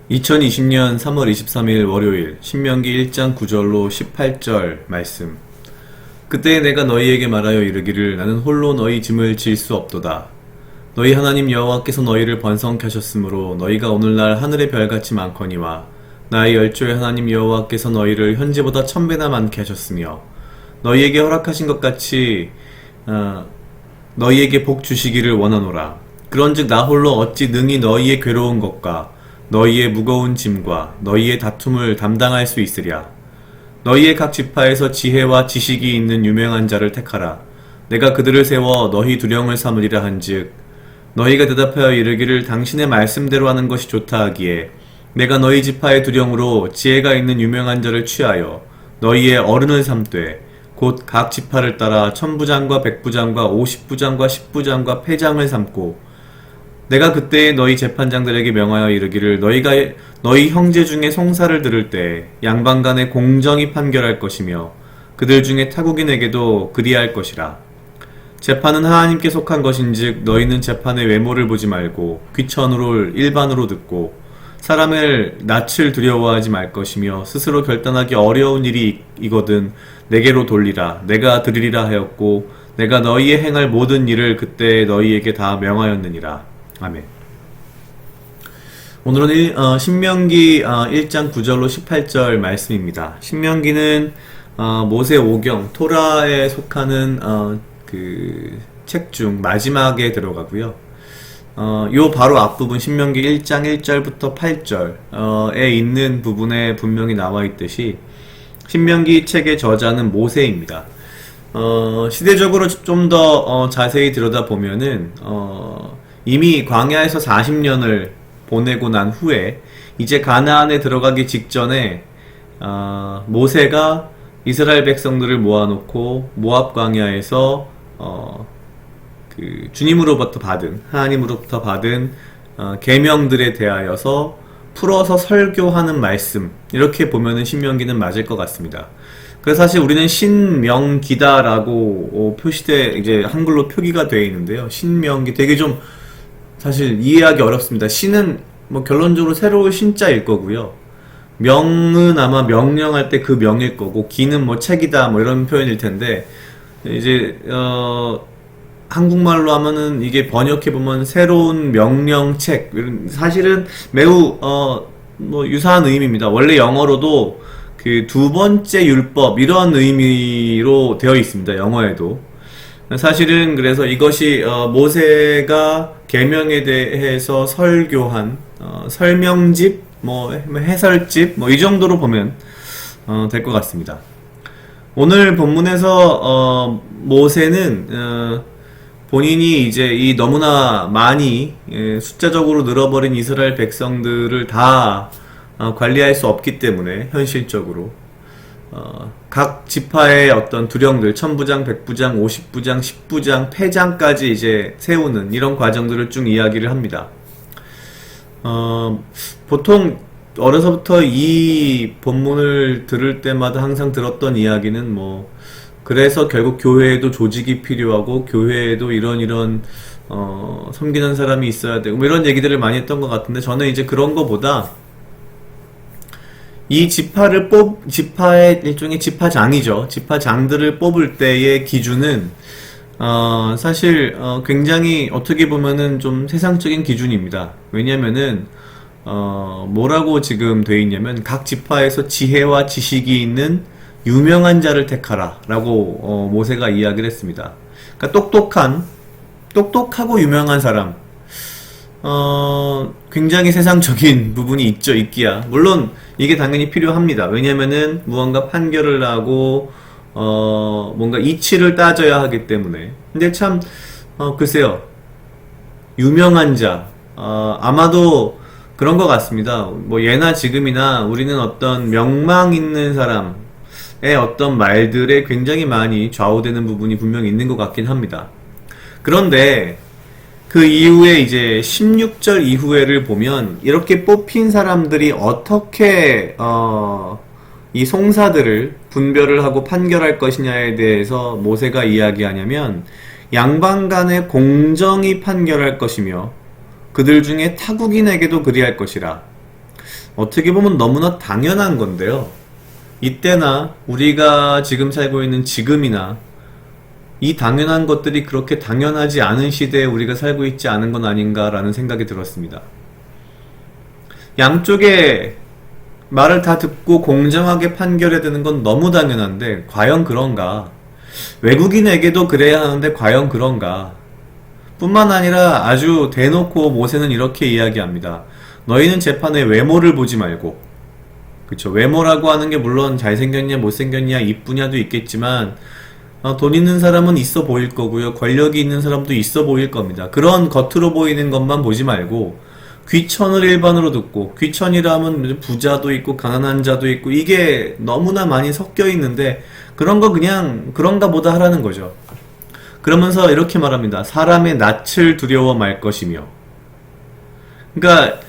2020년 3월 23일 월요일 신명기 1장 9절로 18절 말씀. 그때 내가 너희에게 말하여 이르기를 나는 홀로 너희 짐을 질 수 없도다. 너희 하나님 여호와께서 너희를 번성케 하셨으므로 너희가 오늘날 하늘의 별같이 많거니와 나의 열조의 하나님 여호와께서 너희를 현재보다 1000배나 많게 하셨으며 너희에게 허락하신 것 같이 너희에게 복 주시기를 원하노라. 그런즉 나 홀로 어찌 능히 너희의 괴로운 것과 너희의 무거운 짐과 너희의 다툼을 담당할 수 있으랴. 너희의 각 지파에서 지혜와 지식이 있는 유명한 자를 택하라. 내가 그들을 세워 너희 두령을 삼으리라 한즉 너희가 대답하여 이르기를 당신의 말씀대로 하는 것이 좋다 하기에 내가 너희 지파의 두령으로 지혜가 있는 유명한 자를 취하여 너희의 어른을 삼되 곧 각 지파를 따라 천부장과 백부장과 50부장과 10부장과 패장을 삼고 내가 그때 너희 재판장들에게 명하여 이르기를 너희가 너희 형제 중에 송사를 들을 때 양방간에 공정히 판결할 것이며 그들 중에 타국인에게도 그리할 것이라. 재판은 하나님께 속한 것인즉 너희는 재판의 외모를 보지 말고 귀천으로 일반으로 듣고 사람을 낯을 두려워하지 말 것이며 스스로 결단하기 어려운 일이 이거든 내게로 돌리라. 내가 들으리라 하였고 내가 너희의 행할 모든 일을 그때 너희에게 다 명하였느니라. 아멘. 오늘은 신명기 1장 9절로 18절 말씀입니다. 신명기는 모세 오경, 토라에 속하는 그 책 중 마지막에 들어가고요. 요 바로 앞부분 신명기 1장 1절부터 8절에 있는 부분에 분명히 나와 있듯이 신명기 책의 저자는 모세입니다. 시대적으로 좀 더 자세히 들여다보면은 이미 광야에서 40년을 보내고 난 후에 이제 가나안에 들어가기 직전에 모세가 이스라엘 백성들을 모아놓고 모압 광야에서 그 주님으로부터 받은 하나님으로부터 받은 계명들에 대하여서 풀어서 설교하는 말씀, 이렇게 보면은 신명기는 맞을 것 같습니다. 그래서 사실 우리는 신명기다라고 표시돼 이제 한글로 표기가 되어 있는데요. 신명기 되게 좀 사실 이해하기 어렵습니다. 신은 뭐 결론적으로 새로운 신자일 거고요. 명은 아마 명령할 때 그 명일 거고, 기는 뭐 책이다 뭐 이런 표현일 텐데, 이제 한국말로 하면은 이게 번역해 보면 새로운 명령책, 사실은 매우 뭐 유사한 의미입니다. 원래 영어로도 그 두 번째 율법 이런 의미로 되어 있습니다. 영어에도. 사실은 그래서 이것이 모세가 계명에 대해서 설교한 설명집, 뭐 해설집, 뭐 이 정도로 보면 될 것 같습니다. 오늘 본문에서 모세는 본인이 이제 이 너무나 많이 숫자적으로 늘어버린 이스라엘 백성들을 다 관리할 수 없기 때문에 현실적으로 각 지파의 어떤 두령들, 천부장, 백부장, 50부장, 10부장, 패장까지 이제 세우는 이런 과정들을 쭉 이야기를 합니다. 보통 어려서부터 이 본문을 들을 때마다 항상 들었던 이야기는 뭐 그래서 결국 교회에도 조직이 필요하고 교회에도 이런 섬기는 사람이 있어야 되고 뭐 이런 얘기들을 많이 했던 것 같은데, 저는 이제 그런 거보다 이 지파의 일종의 지파장이죠. 지파장들을 뽑을 때의 기준은 사실 굉장히 어떻게 보면은 좀 세상적인 기준입니다. 왜냐면은 뭐라고 지금 되어 있냐면 각 지파에서 지혜와 지식이 있는 유명한 자를 택하라 라고 모세가 이야기를 했습니다. 그러니까 똑똑하고 유명한 사람, 굉장히 세상적인 부분이 있기야. 물론 이게 당연히 필요합니다. 왜냐면은 무언가 판결을 하고 뭔가 이치를 따져야 하기 때문에. 근데 참 글쎄요, 유명한 자, 아마도 그런 것 같습니다. 뭐 예나 지금이나 우리는 어떤 명망 있는 사람, 어떤 말들에 굉장히 많이 좌우되는 부분이 분명히 있는 것 같긴 합니다. 그런데 그 이후에 이제 16절 이후에를 보면 이렇게 뽑힌 사람들이 어떻게 이 송사들을 분별을 하고 판결할 것이냐에 대해서 모세가 이야기하냐면 양방 간에 공정히 판결할 것이며 그들 중에 타국인에게도 그리할 것이라. 어떻게 보면 너무나 당연한 건데요. 이때나 우리가 지금 살고 있는 지금이나 이 당연한 것들이 그렇게 당연하지 않은 시대에 우리가 살고 있지 않은 건 아닌가라는 생각이 들었습니다. 양쪽의 말을 다 듣고 공정하게 판결해야 되는 건 너무 당연한데 과연 그런가? 외국인에게도 그래야 하는데 과연 그런가? 뿐만 아니라 아주 대놓고 모세는 이렇게 이야기합니다. 너희는 재판에 외모를 보지 말고, 그쵸, 외모라고 하는 게 물론 잘생겼냐 못생겼냐 이쁘냐도 있겠지만 돈 있는 사람은 있어 보일 거고요, 권력이 있는 사람도 있어 보일 겁니다. 그런 겉으로 보이는 것만 보지 말고 귀천을 일반으로 듣고, 귀천이라면 부자도 있고 가난한 자도 있고 이게 너무나 많이 섞여 있는데 그런 거 그냥 그런가 보다 하라는 거죠. 그러면서 이렇게 말합니다. 사람의 낯을 두려워 말 것이며. 그러니까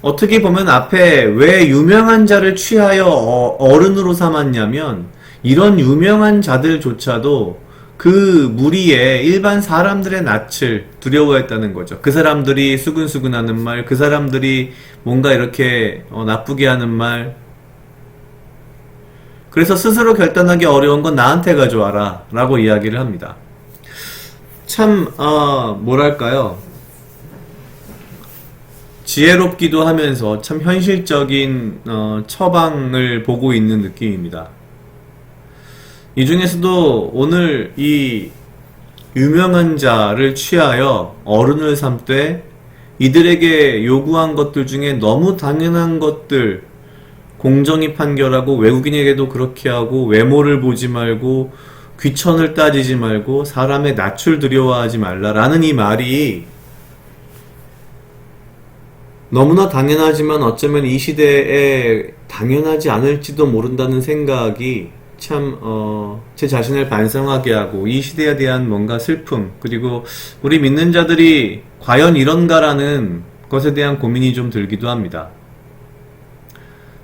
어떻게 보면 앞에 왜 유명한 자를 취하여 어른으로 삼았냐면 이런 유명한 자들조차도 그 무리에 일반 사람들의 낯을 두려워했다는 거죠. 그 사람들이 수근수근하는 말, 그 사람들이 뭔가 이렇게 나쁘게 하는 말. 그래서 스스로 결단하기 어려운 건 나한테 가져와라 라고 이야기를 합니다. 참 뭐랄까요, 지혜롭기도 하면서 참 현실적인 처방을 보고 있는 느낌입니다. 이 중에서도 오늘 이 유명한 자를 취하여 어른을 삼되 이들에게 요구한 것들 중에 너무 당연한 것들, 공정히 판결하고 외국인에게도 그렇게 하고 외모를 보지 말고 귀천을 따지지 말고 사람의 낯을 두려워하지 말라라는 이 말이 너무나 당연하지만 어쩌면 이 시대에 당연하지 않을지도 모른다는 생각이 참 제 자신을 반성하게 하고 이 시대에 대한 뭔가 슬픔, 그리고 우리 믿는 자들이 과연 이런가라는 것에 대한 고민이 좀 들기도 합니다.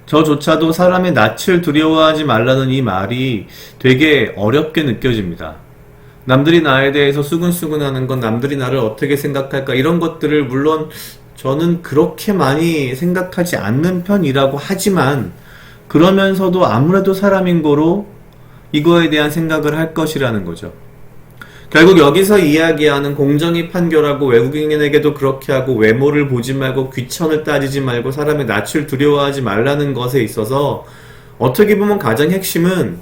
저조차도 사람의 낯을 두려워하지 말라는 이 말이 되게 어렵게 느껴집니다. 남들이 나에 대해서 수근수근하는 건, 남들이 나를 어떻게 생각할까, 이런 것들을 물론 저는 그렇게 많이 생각하지 않는 편이라고 하지만 그러면서도 아무래도 사람인 거로 이거에 대한 생각을 할 것이라는 거죠. 결국 여기서 이야기하는 공정히 판결하고 외국인에게도 그렇게 하고 외모를 보지 말고 귀천을 따지지 말고 사람의 낯을 두려워하지 말라는 것에 있어서 어떻게 보면 가장 핵심은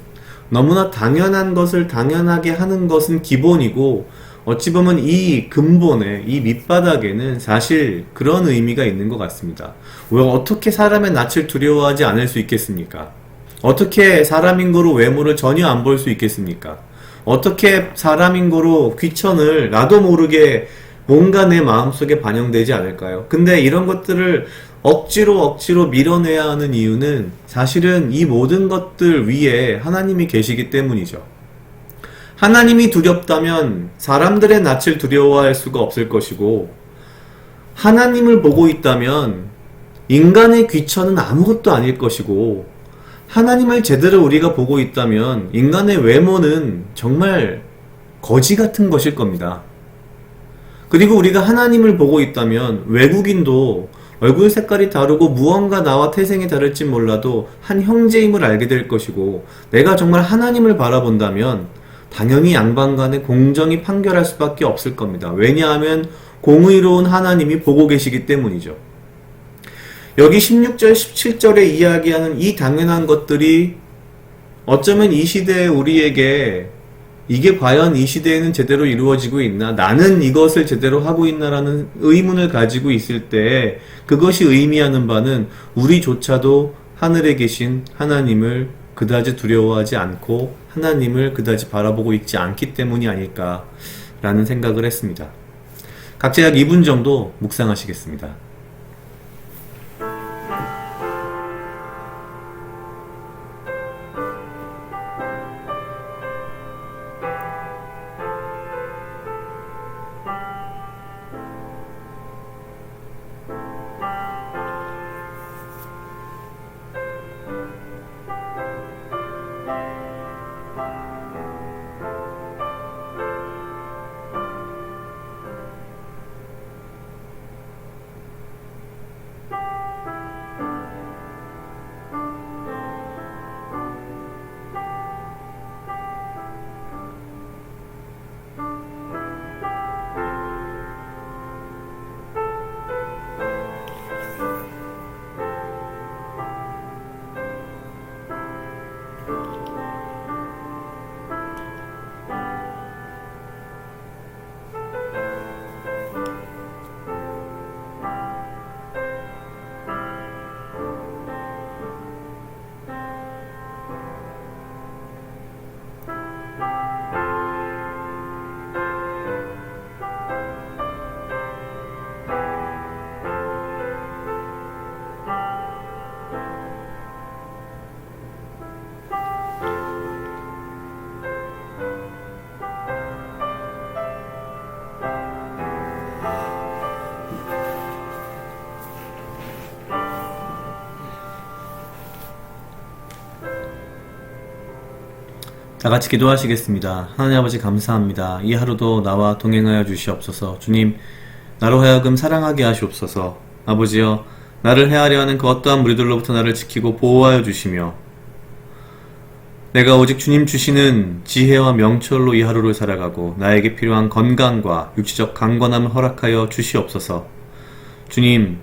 너무나 당연한 것을 당연하게 하는 것은 기본이고, 어찌 보면 이 근본에, 이 밑바닥에는 사실 그런 의미가 있는 것 같습니다. 왜 어떻게 사람의 낯을 두려워하지 않을 수 있겠습니까? 어떻게 사람인 거로 외모를 전혀 안 볼 수 있겠습니까? 어떻게 사람인 거로 귀천을 나도 모르게 뭔가 내 마음속에 반영되지 않을까요? 근데 이런 것들을 억지로 밀어내야 하는 이유는 사실은 이 모든 것들 위에 하나님이 계시기 때문이죠. 하나님이 두렵다면 사람들의 낯을 두려워할 수가 없을 것이고, 하나님을 보고 있다면 인간의 귀천은 아무것도 아닐 것이고, 하나님을 제대로 우리가 보고 있다면 인간의 외모는 정말 거지 같은 것일 겁니다. 그리고 우리가 하나님을 보고 있다면 외국인도 얼굴 색깔이 다르고 무언가 나와 태생이 다를지 몰라도 한 형제임을 알게 될 것이고, 내가 정말 하나님을 바라본다면 당연히 양방 간에 공정히 판결할 수밖에 없을 겁니다. 왜냐하면 공의로운 하나님이 보고 계시기 때문이죠. 여기 16절, 17절에 이야기하는 이 당연한 것들이 어쩌면 이 시대에 우리에게 이게 과연 이 시대에는 제대로 이루어지고 있나? 나는 이것을 제대로 하고 있나라는 의문을 가지고 있을 때 그것이 의미하는 바는 우리조차도 하늘에 계신 하나님을 그다지 두려워하지 않고 하나님을 그다지 바라보고 있지 않기 때문이 아닐까라는 생각을 했습니다. 각자 약 2분 정도 묵상하시겠습니다. 다 같이 기도하시겠습니다. 하나님 아버지 감사합니다. 이 하루도 나와 동행하여 주시옵소서. 주님, 나로 하여금 사랑하게 하시옵소서. 아버지여, 나를 해하려 하는 그 어떠한 무리들로부터 나를 지키고 보호하여 주시며 내가 오직 주님 주시는 지혜와 명철로 이 하루를 살아가고 나에게 필요한 건강과 육체적 강건함을 허락하여 주시옵소서. 주님,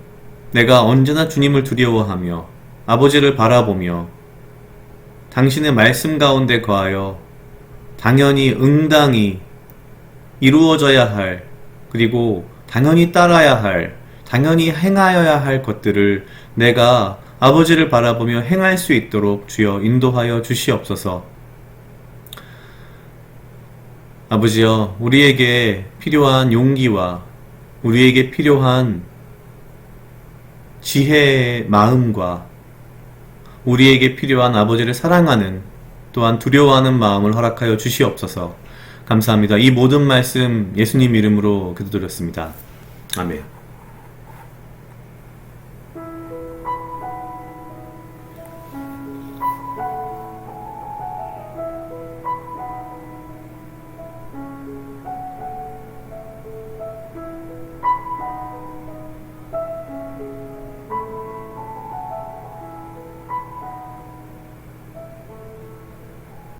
내가 언제나 주님을 두려워하며 아버지를 바라보며 당신의 말씀 가운데 거하여 당연히 응당히 이루어져야 할, 그리고 당연히 따라야 할, 당연히 행하여야 할 것들을 내가 아버지를 바라보며 행할 수 있도록 주여 인도하여 주시옵소서. 아버지여, 우리에게 필요한 용기와 우리에게 필요한 지혜의 마음과 우리에게 필요한 아버지를 사랑하는, 또한 두려워하는 마음을 허락하여 주시옵소서. 감사합니다. 이 모든 말씀 예수님 이름으로 기도드렸습니다. 아멘.